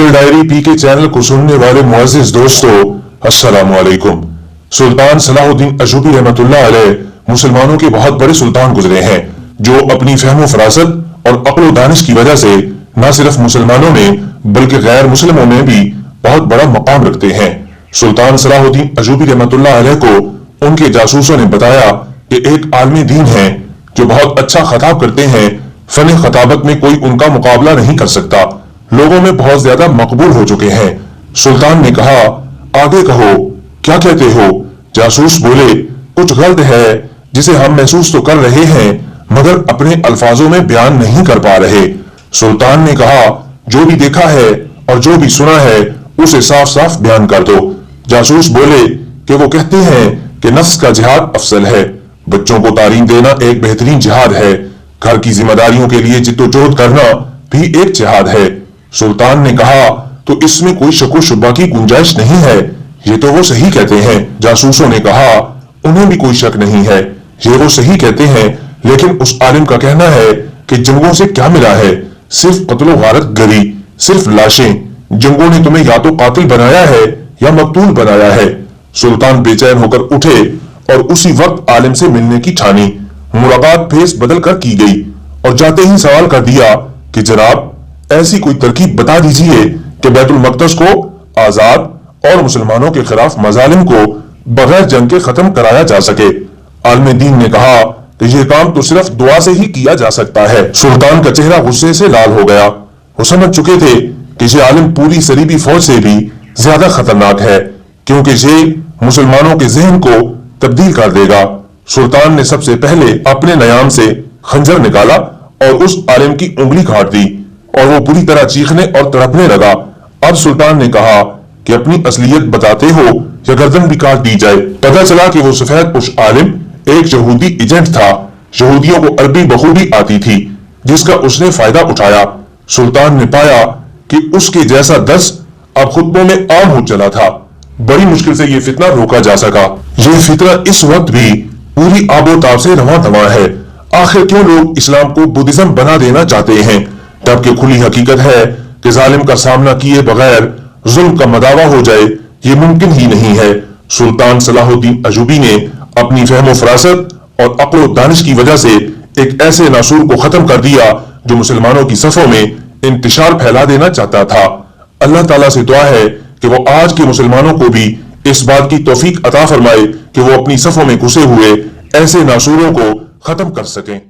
Travel diary पीके channel को सुनने वाले मुअज़्ज़िज़ दोस्तों, अस्सलामु अलैकुम। सुल्तान सलाहुद्दीन अय्यूबी रहमतुल्लाह अलैह मुसलमानों के बहुत बड़े सुल्तान गुजरे हैं, जो अपनी फहम फरासत और अक्ल दानिश की वजह से न सिर्फ मुसलमानों में बल्कि गैर मुस्लिमों में भी बहुत बड़ा मकाम रखते हैं। सुल्तान सलाहुद्दीन अय्यूबी रहमतुल्लाह अलैह को उनके जासूसों ने बताया कि एक आलिम दीन है जो बहुत अच्छा खताब करते हैं, फन खताबत में कोई उनका मुकाबला नहीं कर सकता, लोगों में बहुत ज्यादा मकबूल हो चुके हैं। सुल्तान ने कहा, आगे कहो, क्या कहते हो? जासूस बोले, कुछ गलत है जिसे हम महसूस तो कर रहे हैं मगर अपने अल्फाजों में बयान नहीं कर पा रहे। सुल्तान ने कहा, जो भी देखा है और जो भी सुना है उसे साफ साफ बयान कर दो। जासूस बोले कि वो कहते हैं कि नफ्स का जिहाद अफजल है, बच्चों को तालीम देना एक बेहतरीन जिहाद है, घर की जिम्मेदारियों के लिए जिद्दोजहद करना भी एक जिहाद है। सुल्तान ने कहा, तो इसमें कोई शक व शुबा की गुंजाइश नहीं है, ये तो वो सही कहते हैं। जासूसों ने कहा, उन्हें भी कोई शक नहीं है, ये वो सही कहते हैं, लेकिन उस आलिम का कहना है कि जंगों से क्या मिला है, सिर्फ कत्ल व गारत गरी, सिर्फ लाशें। जंगों ने तुम्हें या तो कातिल बनाया है या मकतूल बनाया है। सुल्तान बेचैन होकर उठे और उसी वक्त आलिम से मिलने की ठानी। मुलाकात फेस बदल कर की गई और जाते ही सवाल कर दिया कि जनाब, ऐसी कोई तरकीब बता दीजिए कि बैतुल मक़दस को आजाद और मुसलमानों के खिलाफ मजालिम को बगैर जंग के खत्म कराया जा सके। आलिम दीन ने कहा कि यह काम तो सिर्फ दुआ से ही किया जा सकता है। सुल्तान का चेहरा गुस्से से लाल हो गया। वो समझ चुके थे कि ये आलिम पूरी सलीबी फौज से भी ज्यादा खतरनाक है, क्योंकि ये मुसलमानों के जहन को तब्दील कर देगा। सुल्तान ने सबसे पहले अपने नयाम से खंजर निकाला और उस आलिम की उंगली काट दी और वो बुरी तरह चीखने और तड़पने लगा। अब सुल्तान ने कहा कि अपनी असलियत बताते हो या गर्दन भी काट दी जाए। पता चला कि वो सफेद पुश आलिम एक यहूदी एजेंट था। यहूदियों को अरबी बखूबी आती थी, जिसका उसने फायदा उठाया। सुल्तान ने पाया कि उसके जैसा दस अब खुतबों में आम हो चला था। बड़ी मुश्किल से ये फितना रोका जा सका। ये फितना इस वक्त भी पूरी आबोताब से रवां दवा है। आखिर क्यों लोग इस्लाम को बुद्धिज्म बना देना चाहते हैं, जबकि खुली हकीकत है कि जालिम का सामना किए बगैर जुल्म का मदावा हो जाए, ये मुमकिन ही नहीं है। सुल्तान सलाहुद्दीन अय्यूबी ने अपनी फहम फरासत और अक्ल व दानिश की वजह से एक ऐसे नासूर को खत्म कर दिया जो मुसलमानों की सफों में इंतशार फैला देना चाहता था। अल्लाह ताला से दुआ है कि वो आज के मुसलमानों को भी इस बात की तौफीक अता फरमाए कि वो अपनी सफों में घुसे हुए ऐसे नासूरों को खत्म कर सकें।